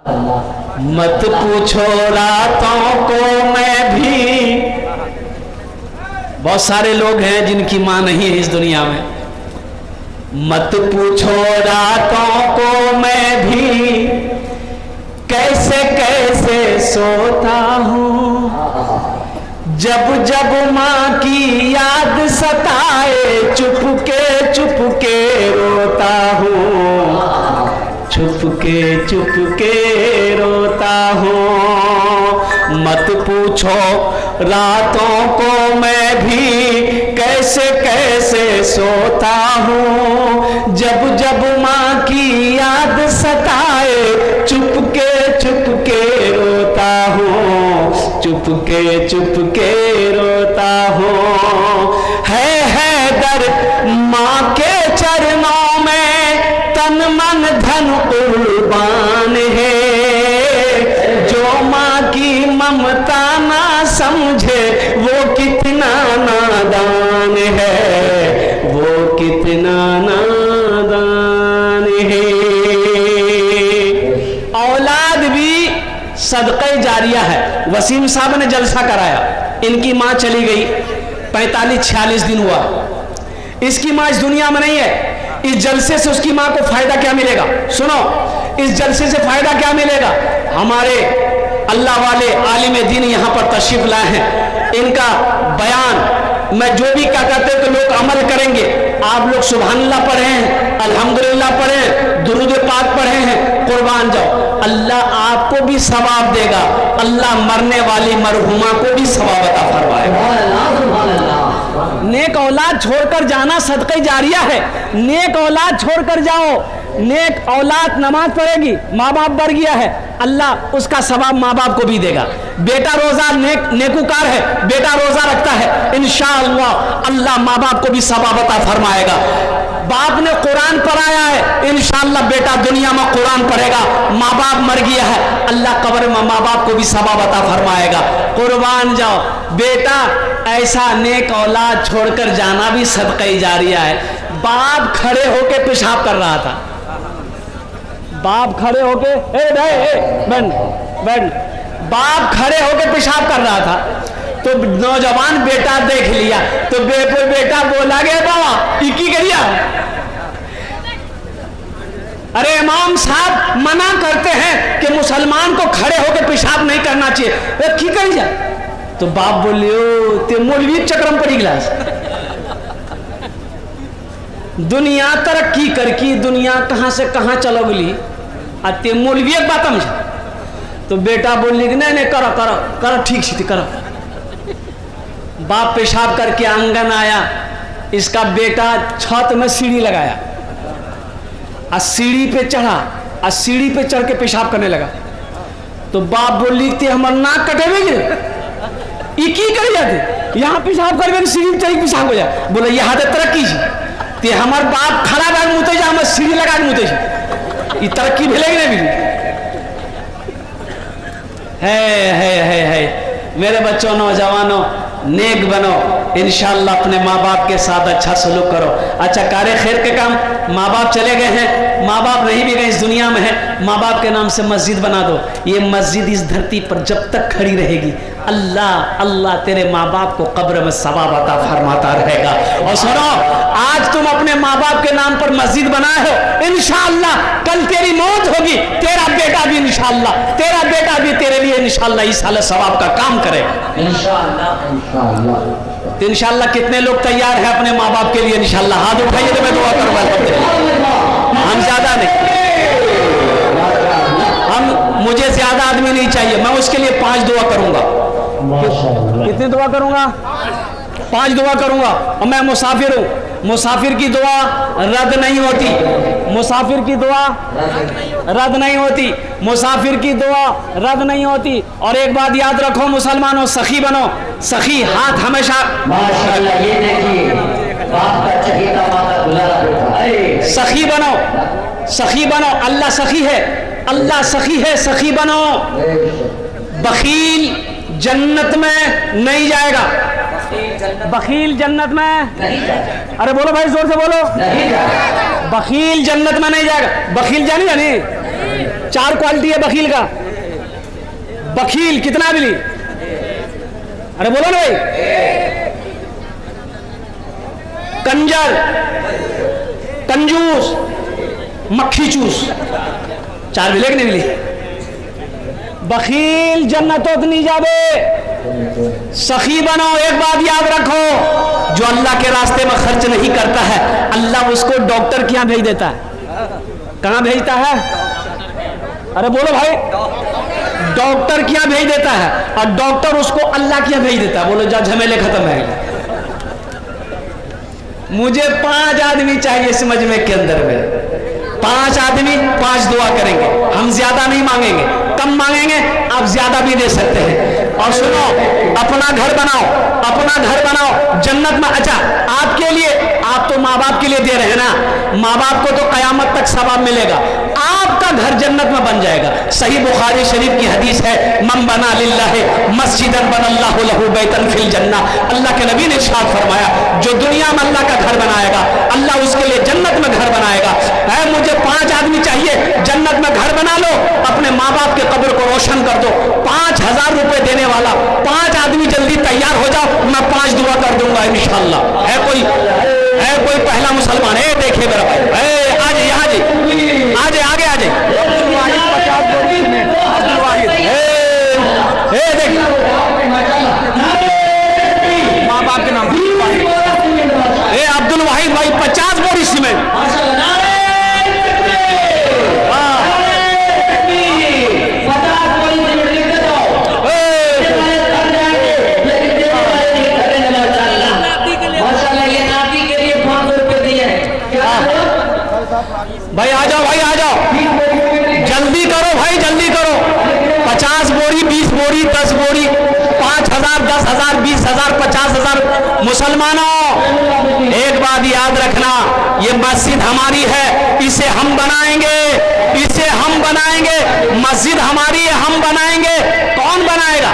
मत पूछो रातों को मैं भी, बहुत सारे लोग हैं जिनकी मां नहीं है इस दुनिया में। मत पूछो रातों को मैं भी, कैसे कैसे सोता हूँ, जब जब माँ की याद सताए चुपके चुपके रोता हूँ, चुपके रोता हूँ। मत पूछो रातों को मैं भी, कैसे कैसे सोता हूँ, जब जब माँ की याद सताए चुपके चुपके रोता हूँ, चुपके रोता हूँ। है दर माँ के चरणों में तन मन धन कुर्बान है, जो माँ की ममता ना समझे वो कितना नादान है, वो कितना नादान है। औलाद भी सदक़े जारिया है। वसीम साहब ने जलसा कराया, इनकी माँ चली गई, 45-46 दिन हुआ, इसकी माँ इस दुनिया में नहीं है। इस जलसे से उसकी माँ को फायदा क्या मिलेगा? सुनो, इस जलसे से फायदा क्या मिलेगा? हमारे अल्लाह वाले आलिम दीन यहाँ पर तशरीफ लाए हैं, इनका बयान मैं जो भी क्या कहते हैं तो लोग अमल करेंगे। आप लोग सुभानअल्लाह पढ़े हैं, अल्हम्दुलिल्लाह पढ़े हैं, दुरूद पाक पढ़े हैं, कुर्बान जाओ, अल्लाह आपको भी सवाब देगा, अल्लाह मरने वाली मरहुमा को भी सवाब अता फरमाएगा। नेक औलाद छोड़कर जाना सदक़े जारिया है। नेक औलाद छोड़कर जाओ, नेक औलाद नमाज पढ़ेगी, माँ बाप मर गया है, अल्लाह उसका सवाब माँ बाप को भी देगा। बेटा रोजा नेकुकार है, बेटा रोजा रखता है, इंशाअल्लाह अल्लाह माँ बाप को भी सवाब अता फरमाएगा। बाप ने कुरान पढ़ाया है, इंशाअल्लाह बेटा दुनिया में कुरान पढ़ेगा। माँ बाप मर गया है, अल्लाह कब्र में माँ बाप को भी सवाब अता फरमाएगा। कुर्बान जाओ बेटा, ऐसा नेक औलाद छोड़कर जाना भी सदक़े जारिया है। बाप खड़े होके पेशाब कर रहा था, बाप खड़े होके बाप खड़े होके पेशाब कर रहा था, तो नौजवान बेटा देख लिया, तो बेटा बोला गया बाबा इकी करिया। अरे इमाम साहब मना करते हैं कि मुसलमान को खड़े होकर पेशाब नहीं करना चाहिए, की करिया? तो बाप बोलियो ते मौलवी चक्रम पड़ी गिलास। दुनिया तरक्की करकी, दुनिया कहां से कहां चलो गली, ते मौलवी एक बात समझ। तो बेटा बोली नहीं करो करो करो, ठीक से करो। बाप पेशाब करके आंगन आया, इसका बेटा छत में सीढ़ी लगाया, और सीढ़ी पे चढ़ा, और सीढ़ी पे चढ़ के पेशाब करने लगा। तो बाप बोली ते हमर नाक कटेगे, की कर जाते यहाँ पेशाब करके सीढ़ी चढ़ी पेशाब हो जाए। बोले यहाँ तो तरक्की ते हमार बाप खड़ा बैठ मुते जा, हम सीढ़ी लगा मुते ये तरक्की भेलेगी नहीं भी है। मेरे बच्चों, नौजवानों, नेक बनो, इंशाअल्लाह अपने माँ बाप के साथ अच्छा सलूक करो। अच्छा कार्य खैर के काम, माँ बाप चले गए हैं, माँ बाप नहीं भी गए इस दुनिया में है, माँ बाप के नाम से मस्जिद बना दो। ये मस्जिद इस धरती पर जब तक खड़ी रहेगी, अल्लाह अल्लाह तेरे माँ बाप को कब्र में सवाब अता फरमाता रहेगा। और सुनो, आज तुम अपने माँ बाप के नाम पर मस्जिद बनाए हो, इंशाअल्लाह कल तेरी मौत होगी, तेरा बेटा भी तेरे लिए इंशाअल्लाह इस साल सवाब का काम करेगा इंशाअल्लाह। तो इंशाअल्लाह कितने लोग तैयार हैं अपने माँ बाप के लिए? इंशाअल्लाह हाथ उठाइए तो मैं दुआ करूंगा। हम ज्यादा नहीं, मुझे ज्यादा आदमी नहीं चाहिए, मैं उसके लिए 5 दुआ करूंगा। कितनी दुआ करूंगा? 5 दुआ करूंगा। और मैं मुसाफिर हूं, मुसाफिर की दुआ रद्द नहीं होती, मुसाफिर की दुआ रद्द नहीं होती, मुसाफिर की दुआ रद्द नहीं होती। और एक बात याद रखो मुसलमानों, सखी बनो, सखी हाथ हमेशा सखी बनो, सखी बनो। अल्लाह सखी है, अल्लाह सखी है, सखी बनो। बखील जन्नत में नहीं जाएगा, बखील जन्नत में नहीं जाएगा। अरे बोलो भाई, जोर से बोलो, बखील जन्नत में नहीं जाएगा। बखील जानी 4 क्वालिटी है बखील का। बखील कितना मिली? अरे बोलो ना भाई। कंजर, कंजूस, मक्खी चूस, 4 मिले कि नहीं मिली? बखील जन्नतों नहीं जावे। सखी बनो। एक बात याद रखो, जो अल्लाह के रास्ते में खर्च नहीं करता है, अल्लाह उसको डॉक्टर के यहाँ भेज देता है। कहाँ भेजता है? अरे बोलो भाई। डॉक्टर के यहाँ भेज देता है, और डॉक्टर उसको अल्लाह के यहाँ भेज देता है। बोलो जा, झमेले खत्म है। मुझे 5 आदमी चाहिए इस मजमे के अंदर में। 5 आदमी 5 दुआ करेंगे। हम ज्यादा नहीं मांगेंगे, कम मांगेंगे, आप ज्यादा भी दे सकते हैं। और सुनो, अपना घर बनाओ, अपना घर बनाओ जन्नत में। अच्छा, आपके लिए, आप तो माँ बाप के लिए दे रहे हैं ना, माँ बाप को तो कयामत तक सवाब मिलेगा, आपका घर जन्नत में बन जाएगा। सही बुखारी शरीफ की हदीस है, मन बना लिल्लाहि मस्जिदन बनल्लाहु लहु बैतन फिल जन्ना। अल्लाह के नबी ने इरशाद फरमाया, जो दुनिया में अल्लाह का घर बनाएगा, अल्लाह उसके लिए जन्नत में घर बनाएगा। है मुझे 5 आदमी चाहिए, जन्नत में घर बना लो, अपने माँ बाप के कब्र को रोशन कर दो। 5000 रुपए देने वाला 5 आदमी जल्दी तैयार हो जाओ, मैं 5 दुआ कर दूंगा इंशाअल्लाह। है कोई पहला मुसलमान? है देखे मेरा भाई, आज यहाँ जी, आज आगे आ जाए। देख माँ बाप के नाम अब्दुल वाहिद भाई 50 बोरी सीमेंट। भाई आ जाओ, भाई आ जाओ, जल्दी करो भाई, जल्दी करो। 50 बोरी, 20 बोरी, 10 बोरी, 5000, 10,000, 20,000, 50,000। मुसलमानों, एक बात याद रखना, ये मस्जिद हमारी है, इसे हम बनाएंगे, इसे हम बनाएंगे। मस्जिद हमारी है, हम बनाएंगे। कौन बनाएगा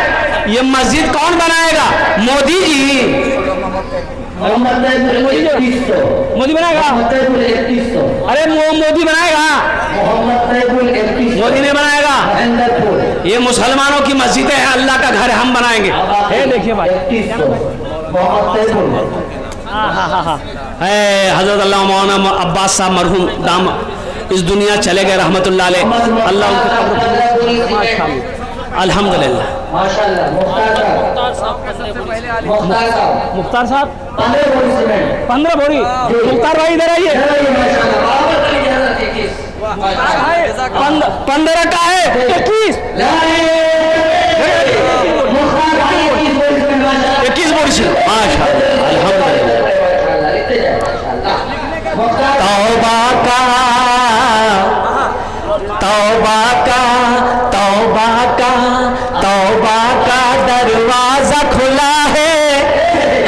ये मस्जिद? कौन बनाएगा? मोदी जी। मोदी बनाएगा? अरे मोदी बनाएगा, मोदी नहीं बनाएगा। ये मुसलमानों की मस्जिदें हैं, अल्लाह का घर है, हम बनाएंगे। देखिए भाई, हजरत अल्लाह मौलाना अब्बास साहब मरहूम दाम इस दुनिया चले गए, रहमतुल्लाह अलैह। अल्लाह उनके अल्हम्दुलिल्लाह। मुख्तार साहब 15 बोरी। मुख्तार भाई इधर आइए। 15 का है 21 बोरी से। माशाअल्लाह, अल्हम्दुलिल्लाह। तौबा का, तौबा का, तौबा का, तौबा का दरवाजा खुला है,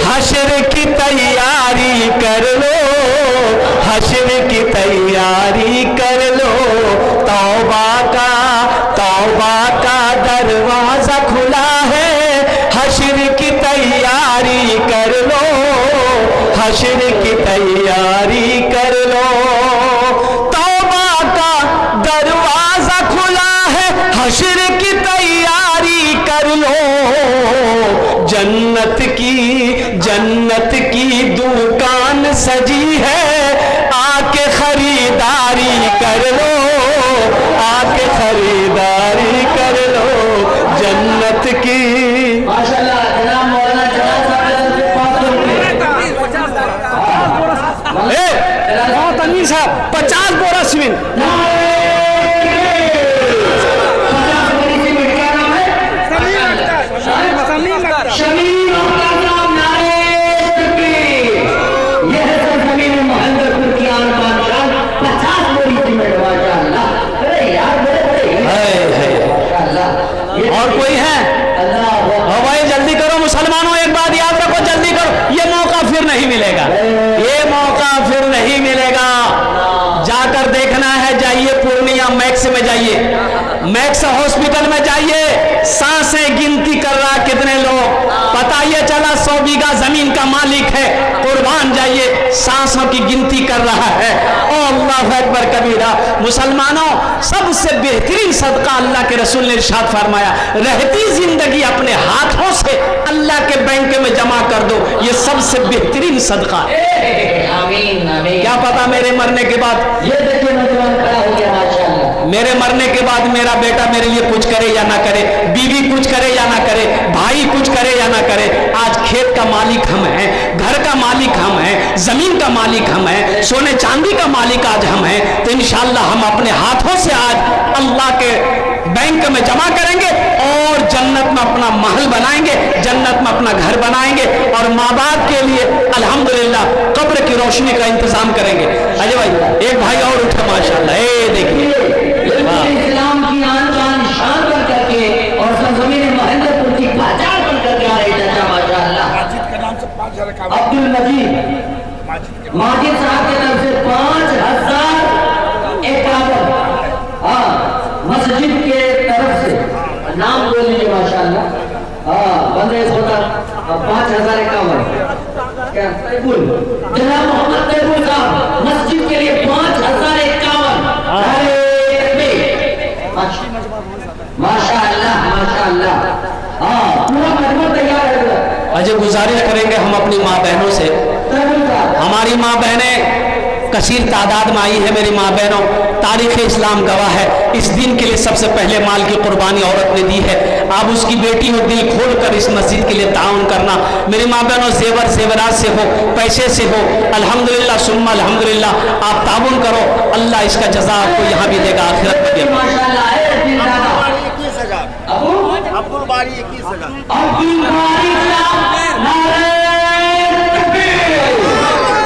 हश्र की तैयारी कर लो, हश्र की तैयारी कर लो। तौबा का, तौबा का दरवाजा खुला है, हश्र की तैयारी कर लो, हश्र की तैयारी कर लो। हश्र की तैयारी कर लो, जन्नत की दुकान सजी है, आके खरीदारी कर लो, आके खरीदारी कर लो जन्नत की। तनवीर साहब 50 बोरा सीमेंट। और कोई है? भाई जल्दी करो मुसलमानों, एक बात याद रखो, जल्दी करो, ये मौका फिर नहीं मिलेगा, ये मौका फिर नहीं मिलेगा। जाकर देखना है, जाइए पूर्णिया मैक्स में जाइए, मैक्स हॉस्पिटल में जाइए, सांसें गिनती कर रहा कितने लोग, पता ये चला 100 बीघा जमीन का मालिक है, कुर्बान जाइए, सांसों की गिनती कर रहा है। ओ अल्लाहु अकबर कबीरा। मुसलमानों, सबसे बेहतरीन सदका अल्लाह के रसूल ने इरशाद फरमाया, रहती जिंदगी अपने हाथों से अल्लाह के बैंक में जमा कर दो, ये सबसे बेहतरीन सदका है। आमीन आमीन। क्या पता मेरे मरने के बाद, ये देखिए नौजवान खड़ा हो गया माशाअल्लाह, मेरे मरने के बाद मेरा बेटा मेरे लिए कुछ करे या ना करे, बीवी कुछ करे या ना करे, भाई कुछ करे या ना करे, आज खेत का मालिक हम हैं, घर का मालिक हम हैं, जमीन का मालिक हम हैं, सोने चांदी का मालिक आज हम हैं। तो इंशाअल्लाह हम अपने हाथों से आज अल्लाह के बैंक में जमा करेंगे और जन्नत में अपना महल बनाएंगे, जन्नत में अपना घर बनाएंगे और माँ बाप के लिए अल्हम्दुलिल्लाह कब्र की रोशनी का इंतजाम करेंगे। अजय भाई, एक भाई और उठा माशाअल्लाह, देखिए इस्लाम की आन बान शान कर करके और सरजमीन महेंद्रपुर की पहचान बन करके आ रही चाचा माशाअल्लाह। अब्दुल मजीद माजिद साहब की तरफ से 5051 मस्जिद के तरफ से नाम बोल लीजिए माशाअल्लाह। बंदे होता 5051 क्या जनाब मोहम्मद तैयब साहब मस्जिद के लिए 5051 माशाअल्लाह माशाअल्लाह। पूरा मजमा तैयार है। अजय गुजारिश करेंगे हम अपनी माँ बहनों से, हमारी माँ बहनें कसीर तादाद में आई है। मेरी माँ बहनों, तारीख़ इस्लाम गवाह है, इस दिन के लिए सबसे पहले माल की कुर्बानी औरत ने दी है। आप उसकी बेटी हो, दिल खोल कर इस मस्जिद के लिए ताउन करना। मेरी माँ बहनों, जेवर जेवरात से हो, पैसे से हो, अल्हम्दुलिल्लाह सुम्मा अल्हम्दुलिल्लाह आप ताउन करो, अल्लाह इसका जज़ा आपको यहाँ भी देगा, आखिरत में भी। माशाअल्लाह अब्दुल बारी 21,000। अब्दुल बारी साहब नारे तकबीर।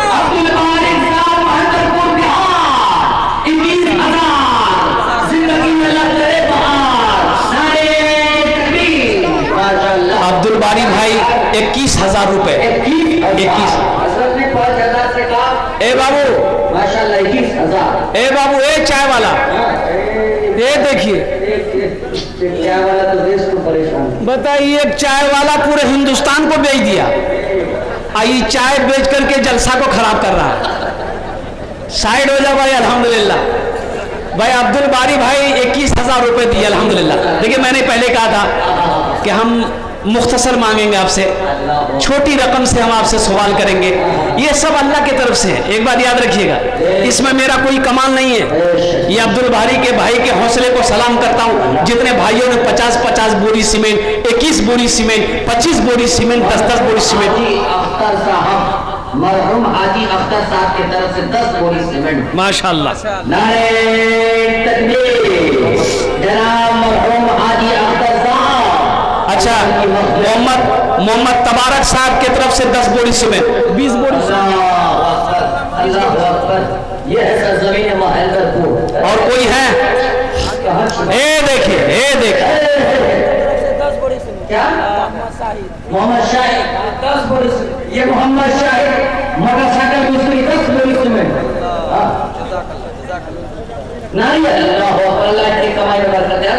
अब्दुल बारी साहब महेंद्रपुर बिहार 21,000। जिंदगी में लगते बहार नारे तकबीर माशाअल्लाह। अब्दुल बारी भाई 21,000 रुपए। 21 हजरत ने 5,000 से कहा ए बाबू माशाअल्लाह 21,000। ए बाबू, ए चाय वाला, ये देखिए, चाय वाला तो देश को परेशान। बताइए, एक चाय वाला पूरे हिंदुस्तान को बेच दिया, आई चाय बेच करके जलसा को खराब कर रहा है। साइड हो जाओ भाई, अल्हम्दुलिल्लाह। भाई अब्दुल बारी भाई 21,000 रुपए दिए, अल्हम्दुलिल्लाह। देखिए, मैंने पहले कहा था कि हम मुख्तसर मांगेंगे आपसे, छोटी रकम से हम आपसे सवाल करेंगे, ये सब अल्लाह की तरफ से है। एक बात याद रखिएगा, इसमें मेरा कोई कमाल नहीं है। ये अब्दुल बारी के भाई के हौसले को सलाम करता हूँ, जितने भाइयों ने 50-50 बोरी सीमेंट, 21 बोरी सीमेंट, 25 बोरी सीमेंट, 10-10 बोरी सीमेंट। अख्तर साहब, मरहूम हाजी अख्तर साहब की तरफ से 10 बोरी सीमेंट माशाअल्लाह। नारे तकबीर। जनाब मरहूम हाजी अख्तर साहब। अच्छा, मोहम्मद तबारक साहब की तरफ से 10 बोरी सीमेंट, 20 बोरी। अल्लाह अकबर। ये है सरजमीन महेंद्रपुर। और कोई है? ए देखिए, ए देखिए, क्या मोहम्मद शाहिद 10 बोरी सीमेंट। ये मोहम्मद शाहिद मोटरसाइकिल दूसरी 10 बोरी सीमेंट। नहीं अल्लाह अल्लाह की कमाई में बरकत है।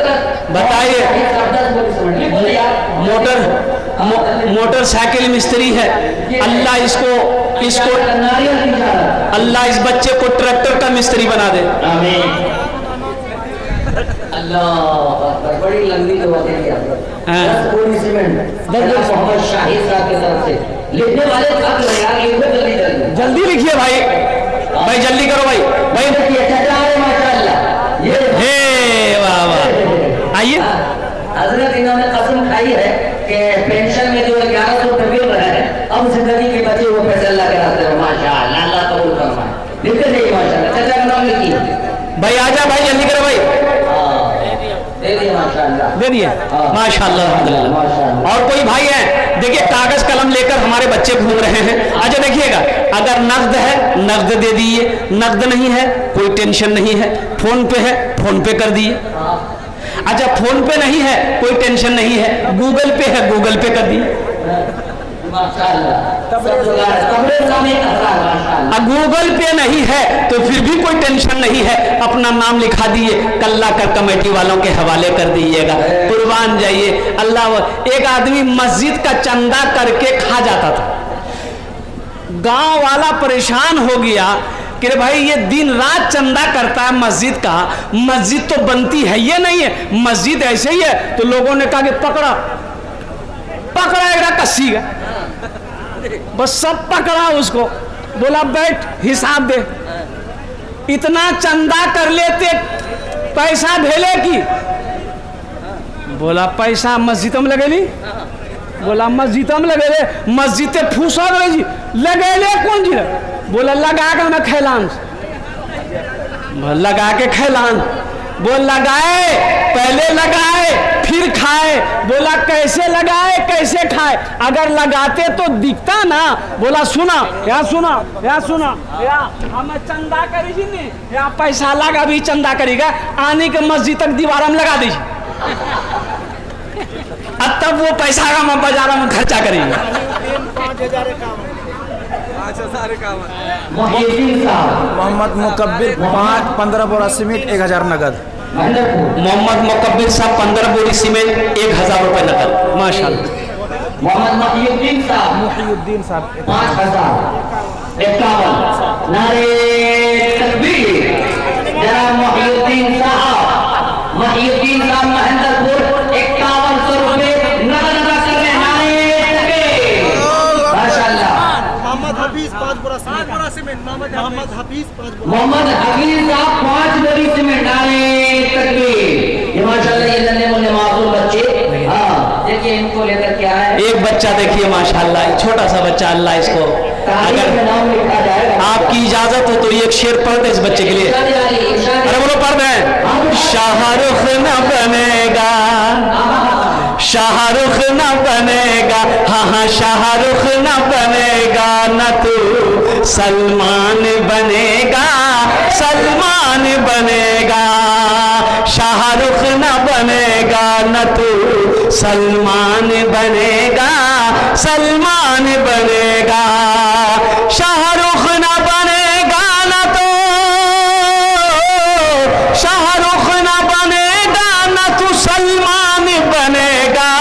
बताइए, मोटरसाइकिल मिस्त्री है, अल्लाह इसको अल्लाह इस बच्चे को ट्रैक्टर का मिस्त्री बना दे। आमीन। अल्लाह बड़ी लंबी दुआ के लिए 10 बोरी सीमेंट मोहम्मद शाहिद साहब की तरफ से। लिखने वाले खत में यार लिखो जल्दी जल्दी लिखिए भाई, भाई जल्दी करो भाई, भाई माशाअल्लाह। ये हे वाह वाह, आइए। हजरत इन्होंने कसम खाई है कि पेंशन में जो 1100 रुपये मिल रहा है, अब जिंदगी के बचे वो पैसे अल्लाह के रास्ते में माशाअल्लाह अल्लाह कबूल फरमाए। लिखते नहीं माशाअल्लाह। चाचा का नाम लिखिए भाई, आजा भाई, जल्दी करो भाई, दे दिए माशाअल्लाह, दे दिए माशाअल्लाह अल्हम्दुलिल्लाह। और कोई भाई है, देखिए कागज कलम लेकर हमारे बच्चे घूम रहे हैं। अच्छा देखिएगा, अगर नकद है नकद दे दिए, नकद नहीं है कोई टेंशन नहीं है, फोन पे है फोन पे कर दिए। अच्छा फोन पे नहीं है कोई टेंशन नहीं है, गूगल पे है गूगल पे कर दिए। माशाअल्लाह, सब जुगाड़ है। कब्रिस्तान में 1000 माशाअल्लाह। अब गूगल पे नहीं है तो फिर भी कोई टेंशन नहीं है, अपना नाम लिखा दिए, कल्ला कर कमेटी वालों के हवाले कर दीजिएगा, कुर्बान जाइए। अल्लाह। एक आदमी मस्जिद का चंदा करके खा जाता था, गांव वाला परेशान हो गया कि रे भाई ये दिन रात चंदा करता है मस्जिद का, मस्जिद तो बनती है ये नहीं है, मस्जिद ऐसे ही है। तो लोगों ने कहा कि पकड़ा पकड़ा एक कस्सी का, बस सब पकड़ा उसको, बोला बैठ हिसाब दे, इतना चंदा कर लेते पैसा भेले की? बोला पैसा मस्जिद में लगे ली? बोला मस्जिद में लगे ले, मस्जिद फूसा जी लगे ले कौन जी? बोला लगा के मैं खैलान, लगा के खैलान। बोल लगाए, पहले लगाए फिर खाए। बोला कैसे लगाए कैसे खाए? अगर लगाते तो दिखता ना। बोला सुना या सुना या सुना या हमें चंदा करी जी ने या पैसा लगा भी चंदा करेगा, आने के मस्जिद तक दीवार में लगा दीजिए, अब तब वो पैसा का मैं बाजार में खर्चा करेंगे। 5000 का मुहिद्दीन साहब, मोहम्मद मुकब्बिर 15 बोरा सीमेंट 1000 नगद। मोहम्मद मुकब्बिर साहब 15 बोरी सीमेंट 1000 रुपए नकद। माशाल्लाह। मोहम्मद मुहिद्दीन साहब, मुहिउद्दीन साहब 5051। नारे तकबीर। जनाब मुहिद्दीन साहब, मुहिद्दीन साहब महेंद्रपुर 5100 रुपए नगद अदा कर रहे हैं। नारे तकबीर। माशाल्लाह। मोहम्मद हफीज 5 बोरा सीमेंट। मोहम्मद हफीज 5 बोरा। मोहम्मद हफीज साहब 5 बोरी सीमेंट। नारे तकबीर। ये माशाल्लाह ये नन्हे मुन्ने मासूम बच्चे, हाँ देखिए इनको लेकर क्या है। एक बच्चा देखिए माशाल्लाह, छोटा सा बच्चा, अल्लाह इसको, तारीख में नाम लिखा जाएगा। आपकी इजाजत हो तो एक शेर पढ़ दे इस बच्चे के लिए। अरे बोलो पढ़ दें। शाहरुख न बनेगा, शाहरुख न बनेगा, हाँ हाँ शाहरुख न बनेगा, न तू सलमान बनेगा, सलमान बनेगा। शाहरुख न बनेगा, न तू सलमान बनेगा, सलमान बनेगा। शाहरुख न बनेगा, न तो शाहरुख न बनेगा, न तू सलमान बनेगा।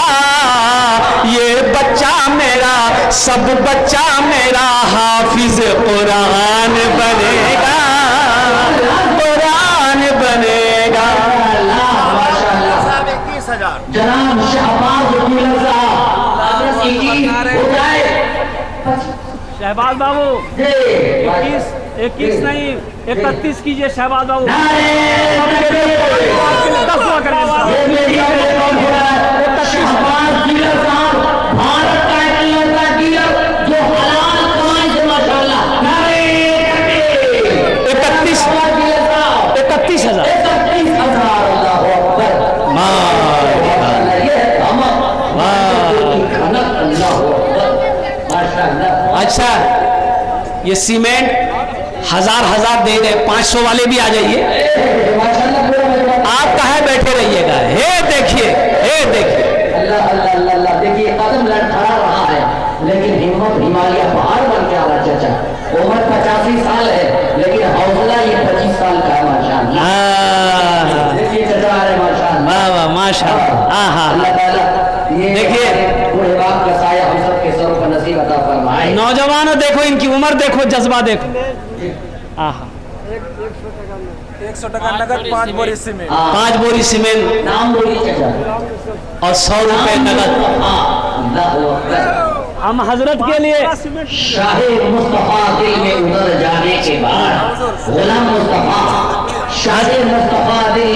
ये बच्चा मेरा, सब बच्चा मेरा हाफिज कुरान बनेगा, कुरान बनेगा। साहब 21000। जनाब शहबाज वकील साहब, हो जाए शहबाज बाबू जी। 21 नहीं 31 कीजिए शहबाज बाबू। नारे दस हुआ करेंगे। ये मेरी और एक और हो रहा है। शहबाज डीलर साहब, भारत का इकलौता डीलर जो हलाल कमाई से माशाल्लाह। नारे तकबीर। 31 शहबाज डीलर साहब 31,000। 31,000। अल्लाहु अकबर। माशाल्लाह। ये हम खनक। अल्लाहु अकबर। माशाल्लाह। अच्छा ये सीमेंट हजार दे दे, 500 वाले भी आ जाइए। माशाल्लाह पूरा मजमा। आप कहाँ बैठे रहिएगा। हे देखिए, हे देखिए। अल्लाह अल्लाह अल्लाह अल्लाह। देखिए कदम लड़खड़ा रहा है लेकिन हिम्मत हिमालय पहाड़ बन के आ रहा। चाचा उम्र 85 साल है लेकिन हौसला ये 25 साल का है। माशाल्लाह। देखिए चाचा आ रहे माशाल्लाह। वाह वाह माशाल्लाह। आहा। अल्लाह ताला ये देखिए। बूढ़े बाप का साया हम सब के सरों पर नसीब अता फरमाए। नौजवानों देखो, इनकी उम्र देखो, जज्बा देखो। आहा। 100 टका नगद 5 बोरी सीमेंट। 5 बोरी सीमेंट नाम बोलिए चाचा। और 100 रुपए नगद। अल्लाहु अकबर। हम हजरत के लिए शाहे मुस्तफा दिल में उतर जाने के बाद, गुलाम मुस्तफा शाहे मुस्तफा दिल,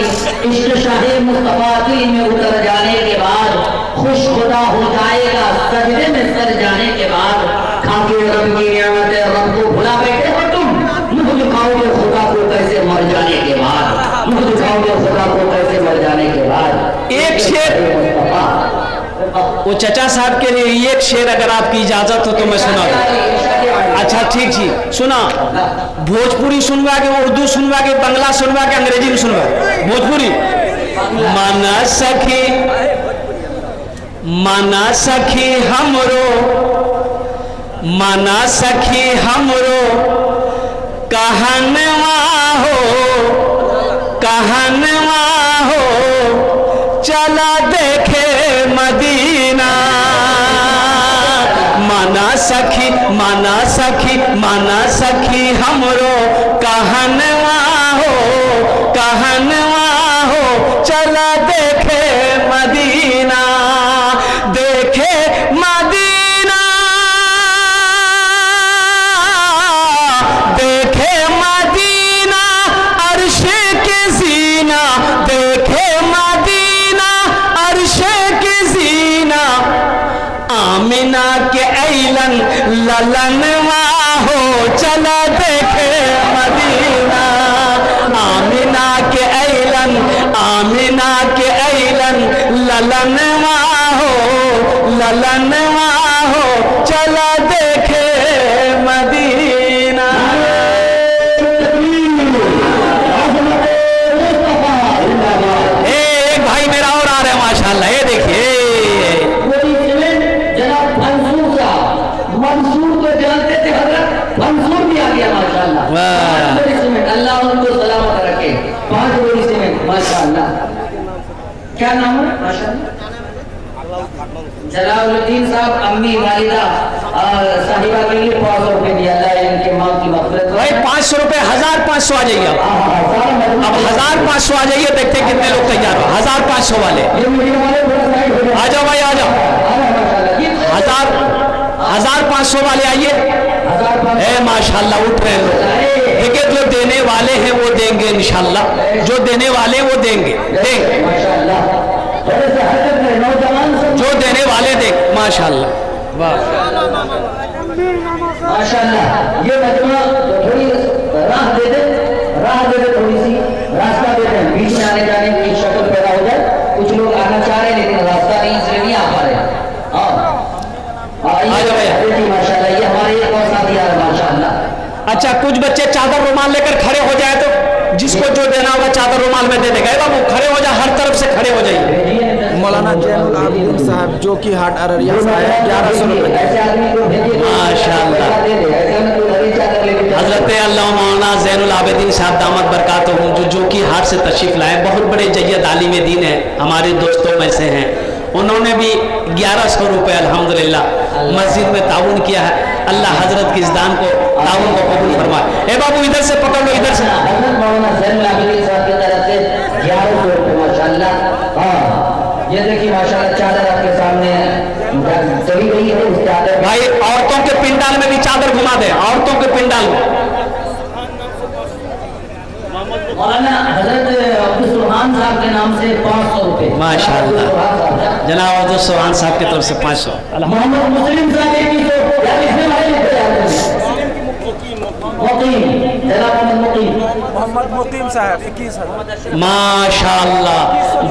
इश्क शाहे मुस्तफा दिल में उतर जाने के बाद, खुश खुदा हो जाएगा सजदे में सर जाने के बाद। खाके रब की नियामत रब को भुला बैठे हो तुम, मुँह दिखाओगे खुदा को कैसे मर जाने के बाद, मुँह दिखाओगे खुदा को कैसे मर जाने के बाद। एक शेर वो चचा साहब के लिए एक शेर अगर आपकी इजाजत हो तो मैं सुना दूं। अच्छा ठीक जी सुना। भोजपुरी सुनवा के, उर्दू सुनवा के, बंगला सुनवा के, अंग्रेजी में सुनवा। भोजपुरी। मना सखी हमरो माना सखी हमरो कहनवा हो, कहनवा हो, चला देखे मदीना। माना सखी, माना सखी, माना सखी हमरो कहनवा हो, कहनवा हो, चला देखे मदीना। देखे मदीना, देखे मदीना, अर्श के जीना, देखे मदीना, अर्श के जीना। आमिना के ऐलन ललनवा हो, चला देखे मदीना। आमिना के ऐलन, आमिना के ऐलन ललनवा हो, ललनवा हो, चला देखे मदीना। एक भाई मेरा और आ रहे हैं माशाल्लाह, ये देखिए मंसूर तो जानते थे हजरत, मंसूर भी आ गया माशाल्लाह। वाह। अल्लाह उनको सलामत रखे। 5 बोरी सीमेंट माशाल्लाह। क्या नाम है माशाल्लाह? जलालुद्दीन साहब अम्मी वालिदा साहिबा के लिए 500 रुपए दिया। अल्लाह इनके माँ की मग़फ़िरत करे। भाई 500 रुपए, 1500 आ जाइए अब 1500 आ जाइए, देखते हैं कितने लोग तैयार हो। 1500 वाले आ जाओ भाई, आ जाओ। 1500 वाले आइए। माशाल्लाह उठ रहे लोग। ठीक है, जो देने वाले हैं वो देंगे इंशाल्लाह, जो देने वाले वो देंगे, देंगे जो देने वाले देंगे माशाल्लाह। वाह माशाल्लाह। ये मजमा थोड़ी राह दे दे, राह दे दे, थोड़ी सी रास्ता दे दे, बीच में आने जाने की शक्ल पैदा हो जाए। कुछ लोग आना चाह रहे हैं लेकिन रास्ता नहीं, इसलिए नहीं आ पा रहे। माशाल्लाह, ये हमारे एक और साथी यार माशाल्लाह। अच्छा, कुछ बच्चे चादर रुमाल लेकर खड़े हो जाए तो जिसको जो देना होगा चादर रुमाल में दे देगा। बाबू खड़े हो जाए, हर तरफ से खड़े हो जाइए। मौलाना जैनुल आबिदीन साहब जो कि हाट अररिया से आए, 1100 रुपये। माशाल्लाह। हजरत अल्लाह मौलाना जैनुल आबिदीन साहब दामत बरकातहू जो कि हाट से तशरीफ लाए, बहुत बड़े जय्यद आलिम दीन है, हमारे दोस्तों में से हैं। उन्होंने भी 1100 रुपये अल्हम्दुलिल्लाह मस्जिद में ताउन किया है। अल्लाह हजरत की इस दान को, ताउन को कबूल फरमाए। ए बाबू इधर से पकड़ लो, इधर से। हजरत मौलाना जैनुल आबिदीन साहब की तरफ से 1100 रुपये माशाल्लाह। हाँ, ये देखिए माशाल्लाह, चादर आपके सामने चली गई है। उस चादर भाई औरतों के पिंडाल में भी चादर घुमा दे, औरतों के पिंडाल में। मौलाना हजरत अब्दुल सुभान साहब के नाम से 500 रुपये माशाल्लाह। जनाब अब्दुल सुभान साहब की तरफ से 500। मोहम्मद मुस्लिम साहब 2100। यार इसमें वाले लिखे जाते मुकीम, जनाब मोहम्मद मुकीम साहब 21,000। माशाल्लाह।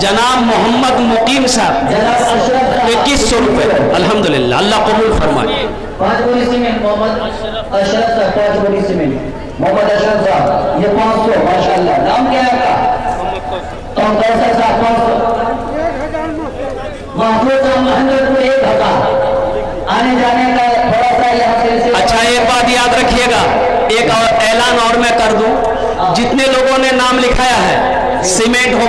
जनाब मोहम्मद मुकीम साहब जनाब अशरफ 2100 रुपये अल्हम्दुलिल्लाह, अल्लाह कबूल फरमाए। 5 बोरी सीमेंट। मोहम्मद अशरफ साहब 5 बोरी सीमेंट। मोहम्मद अशरफ साहब ये 500 माशाल्लाह। नाम क्या है आपका? तो कैसा साहब 500। महफूज साहब महंदरपुर 1000। आने जाने का थोड़ा सा यहाँ से। अच्छा, एक बात याद रखिएगा, एक और ऐलान और मैं कर दूं, जितने लोगों ने नाम लिखाया है सीमेंट हो